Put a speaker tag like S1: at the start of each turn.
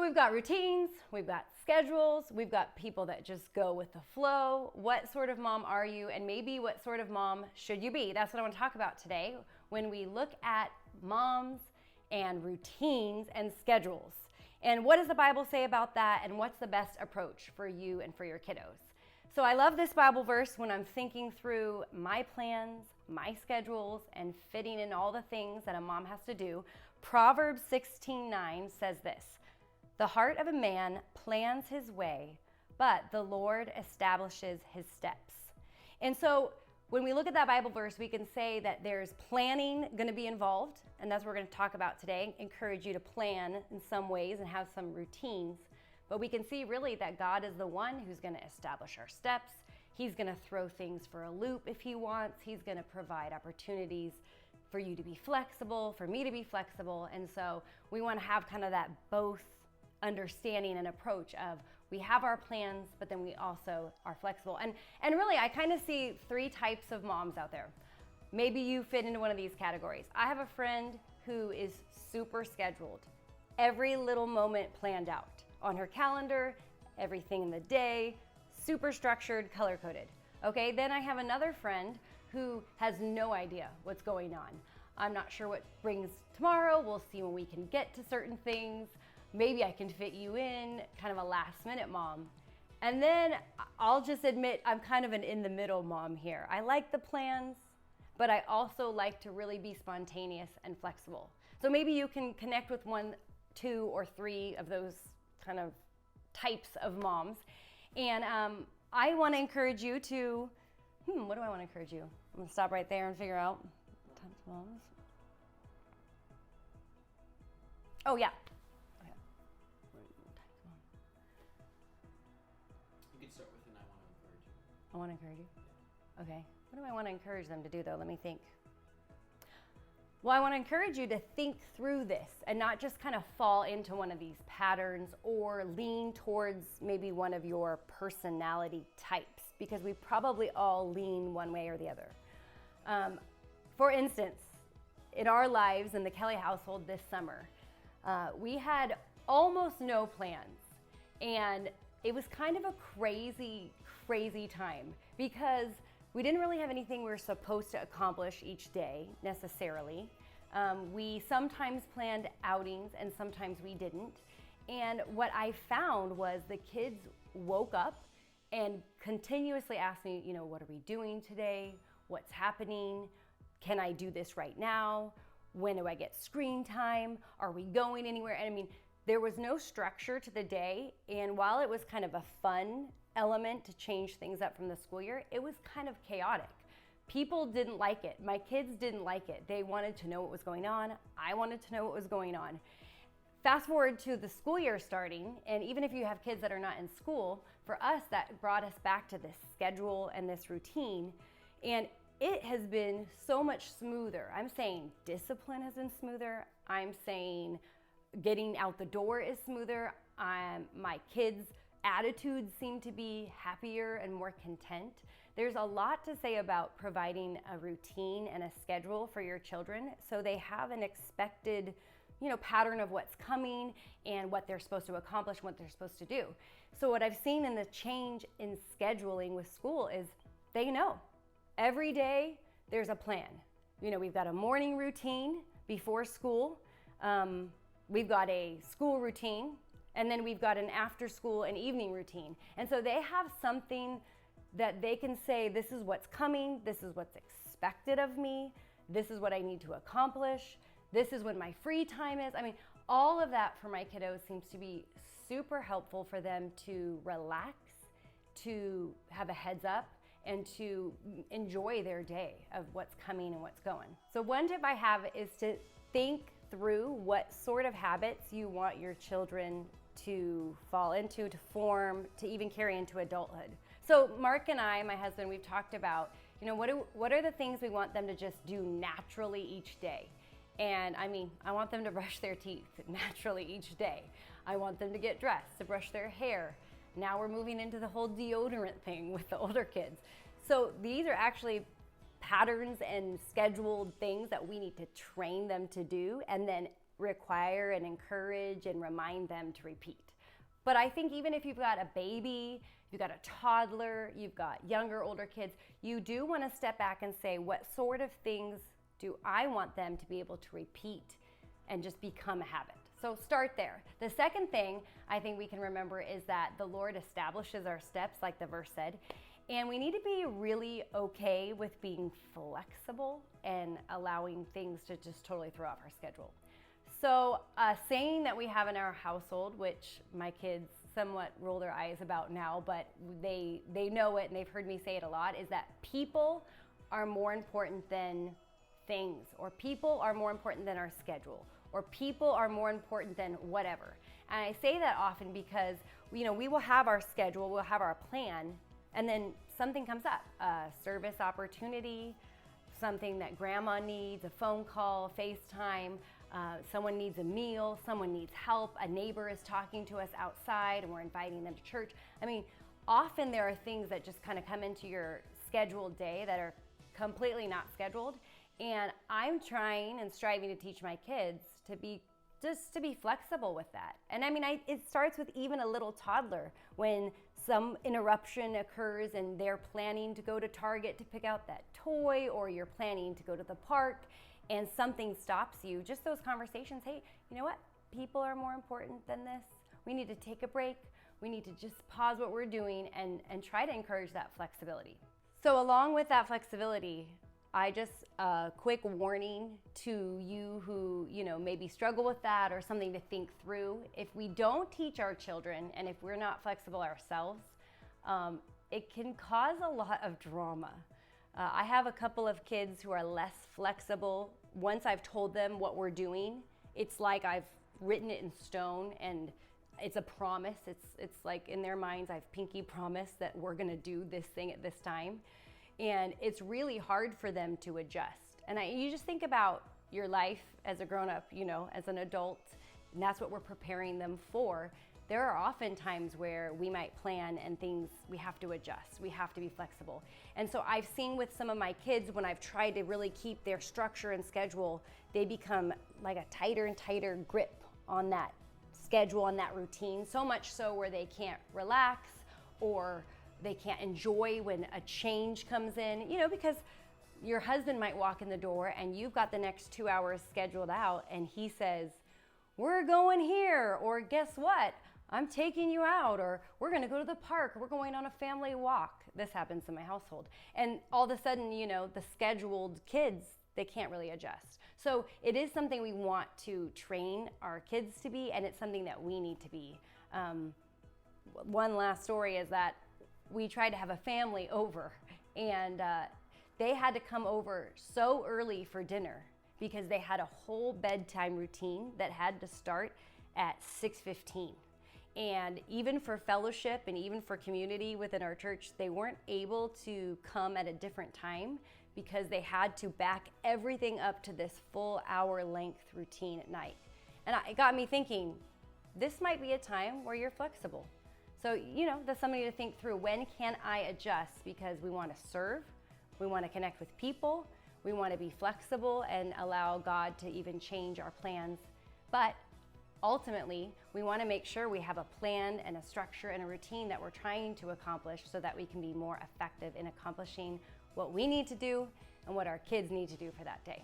S1: we've got routines, we've got schedules, we've got people that just go with the flow. What sort of mom are you? And maybe what sort of mom should you be? That's what I want to talk about today when we look at moms and routines and schedules. And what does the Bible say about that? And what's the best approach for you and for your kiddos? So I love this Bible verse when I'm thinking through my plans, my schedules, and fitting in all the things that a mom has to do. Proverbs 16:9 says this, "The heart of a man plans his way, but the Lord establishes his steps." And so when we look at that Bible verse, we can say that there's planning going to be involved, and that's what we're going to talk about today. Encourage you to plan in some ways and have some routines. But we can see really that God is the one who's going to establish our steps. He's going to throw things for a loop if he wants. He's going to provide opportunities for you to be flexible, for me to be flexible. And so we want to have kind of that both understanding and approach of we have our plans, but then we also are flexible. And really, I kind of see three types of moms out there. Maybe you fit into one of these categories. I have a friend who is super scheduled, every little moment planned out on her calendar, everything in the day, super structured, color-coded. Okay, then I have another friend who has no idea what's going on. I'm not sure what brings tomorrow. We'll see when we can get to certain things. Maybe I can fit you in, kind of a last-minute mom. And then I'll just admit I'm kind of an in-the-middle mom here. I like the plans, but I also like to really be spontaneous and flexible. So maybe you can connect with one, two, or three of those kind of types of moms. And I want to encourage you to, what do I want to encourage you? I'm going to stop right there and figure out types of moms. Oh, yeah. Okay.
S2: You could start with an I want to encourage you.
S1: I want to encourage you?
S2: Yeah.
S1: Okay. What do I want to encourage them to do, though? Let me think. Well, I want to encourage you to think through this and not just kind of fall into one of these patterns or lean towards maybe one of your personality types, because we probably all lean one way or the other. For instance, in our lives in the Kelly household this summer, we had almost no plans, and it was kind of a crazy time because we didn't really have anything we were supposed to accomplish each day necessarily. We sometimes planned outings and sometimes we didn't. And what I found was the kids woke up and continuously asked me, what are we doing today? What's happening? Can I do this right now? When do I get screen time? Are we going anywhere? And I mean, there was no structure to the day. And while it was kind of a fun element to change things up from the school year, it was kind of chaotic. People didn't like it. My kids didn't like it. They wanted to know what was going on. I wanted to know what was going on. Fast forward to the school year starting, and even if you have kids that are not in school, for us that brought us back to this schedule and this routine, and it has been so much smoother. I'm saying discipline has been smoother. I'm saying getting out the door is smoother. My kids' attitudes seem to be happier and more content. There's a lot to say about providing a routine and a schedule for your children so they have an expected, pattern of what's coming and what they're supposed to accomplish, what they're supposed to do. So what I've seen in the change in scheduling with school is they know every day there's a plan. We've got a morning routine before school. We've got a school routine, and then we've got an after school and evening routine. And so they have something that they can say, this is what's coming, this is what's expected of me, this is what I need to accomplish, this is when my free time is. I mean, all of that for my kiddos seems to be super helpful for them to relax, to have a heads up, and to enjoy their day of what's coming and what's going. So one tip I have is to think through what sort of habits you want your children to fall into, to form, to even carry into adulthood. So Mark and I, my husband, we've talked about, what are the things we want them to just do naturally each day? And I mean, I want them to brush their teeth naturally each day. I want them to get dressed, to brush their hair. Now we're moving into the whole deodorant thing with the older kids. So these are actually patterns and scheduled things that we need to train them to do. And then require and encourage and remind them to repeat. But I think even if you've got a baby, you've got a toddler, you've got younger, older kids, you do want to step back and say, what sort of things do I want them to be able to repeat and just become a habit? So start there. The second thing I think we can remember is that the Lord establishes our steps, like the verse said, and we need to be really okay with being flexible and allowing things to just totally throw off our schedule. So a saying that we have in our household, which my kids somewhat roll their eyes about now, but they know it and they've heard me say it a lot, is that people are more important than things, or people are more important than our schedule, or people are more important than whatever. And I say that often because we will have our schedule, we'll have our plan, and then something comes up, a service opportunity, something that grandma needs, a phone call, FaceTime, someone needs a meal, someone needs help, a neighbor is talking to us outside and we're inviting them to church. I mean, often there are things that just kind of come into your scheduled day that are completely not scheduled. And I'm trying and striving to teach my kids to be flexible with that. And I mean, it starts with even a little toddler. When some interruption occurs and they're planning to go to Target to pick out that toy, or you're planning to go to the park and something stops you, just those conversations, hey, you know what? People are more important than this. We need to take a break. We need to just pause what we're doing and try to encourage that flexibility. So along with that flexibility, a quick warning to you who, maybe struggle with that or something to think through. If we don't teach our children, and if we're not flexible ourselves, it can cause a lot of drama. I have a couple of kids who are less flexible. Once I've told them what we're doing, it's like I've written it in stone and it's a promise. It's like in their minds, I've pinky promised that we're gonna do this thing at this time. And it's really hard for them to adjust. And you just think about your life as a grown-up, as an adult, and that's what we're preparing them for. There are often times where we might plan and things, we have to adjust, we have to be flexible. And so I've seen with some of my kids, when I've tried to really keep their structure and schedule, they become like a tighter and tighter grip on that schedule, on that routine, so much so where they can't relax or they can't enjoy when a change comes in, because your husband might walk in the door and you've got the next 2 hours scheduled out and he says, we're going here, or guess what? I'm taking you out, or we're gonna go to the park, or we're going on a family walk. This happens in my household. And all of a sudden, the scheduled kids, they can't really adjust. So it is something we want to train our kids to be, and it's something that we need to be. One last story is that we tried to have a family over, and they had to come over so early for dinner because they had a whole bedtime routine that had to start at 6:15. And even for fellowship and even for community within our church, they weren't able to come at a different time because they had to back everything up to this full hour length routine at night. And it got me thinking, this might be a time where you're flexible. So, that's something to think through. When can I adjust? Because we want to serve, we want to connect with people, we want to be flexible and allow God to even change our plans. But ultimately, we want to make sure we have a plan and a structure and a routine that we're trying to accomplish so that we can be more effective in accomplishing what we need to do and what our kids need to do for that day.